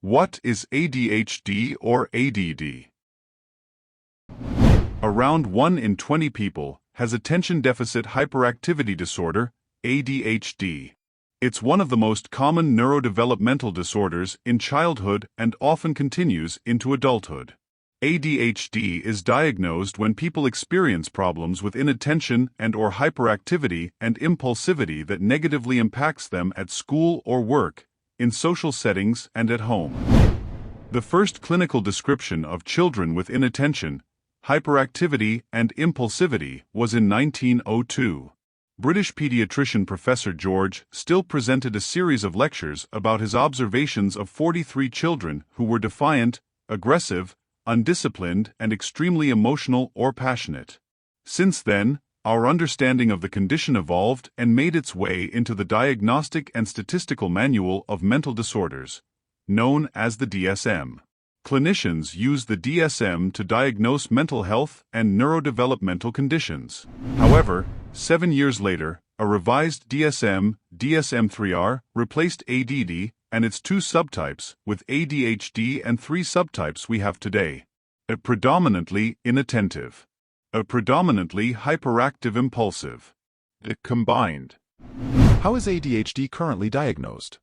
What is ADHD or ADD? Around 1 in 20 people has attention deficit hyperactivity disorder, ADHD. It's one of the most common neurodevelopmental disorders in childhood and often continues into adulthood. ADHD is diagnosed when people experience problems with inattention and/or hyperactivity and impulsivity that negatively impacts them at school or work, in social settings and at home. The first clinical description of children with inattention, hyperactivity and impulsivity was in 1902. British pediatrician Professor George Still presented a series of lectures about his observations of 43 children who were defiant, aggressive, undisciplined, and extremely emotional or passionate. Since then, our understanding of the condition evolved and made its way into the Diagnostic and Statistical Manual of Mental Disorders, known as the DSM. Clinicians use the DSM to diagnose mental health and neurodevelopmental conditions. However, 7 years later, a revised DSM, DSM-3R, replaced ADD and its 2 subtypes with ADHD and 3 subtypes we have today. A predominantly inattentive. A predominantly hyperactive impulsive. Combined. How is ADHD currently diagnosed?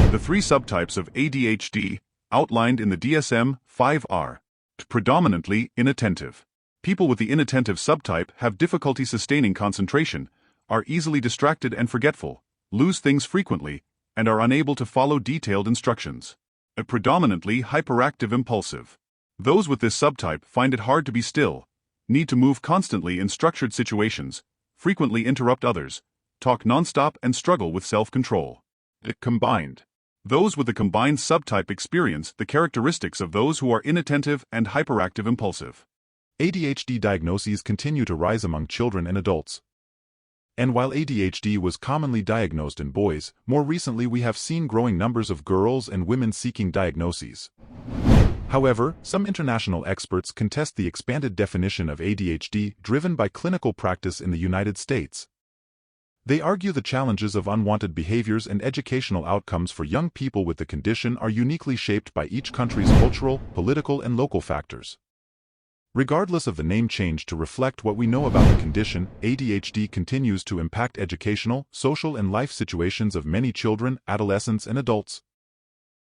The 3 subtypes of ADHD, outlined in the DSM-5 are predominantly inattentive. People with the inattentive subtype have difficulty sustaining concentration, are easily distracted and forgetful, lose things frequently, and are unable to follow detailed instructions. A predominantly hyperactive impulsive. Those with this subtype find it hard to be still, need to move constantly in structured situations, frequently interrupt others, talk nonstop, and struggle with self-control. Combined. Those with the combined subtype experience the characteristics of those who are inattentive and hyperactive impulsive. ADHD diagnoses continue to rise among children and adults. And while ADHD was commonly diagnosed in boys, more recently we have seen growing numbers of girls and women seeking diagnoses. However, some international experts contest the expanded definition of ADHD driven by clinical practice in the United States. They argue the challenges of unwanted behaviors and educational outcomes for young people with the condition are uniquely shaped by each country's cultural, political, and local factors. Regardless of the name change to reflect what we know about the condition, ADHD continues to impact educational, social, and life situations of many children, adolescents, and adults.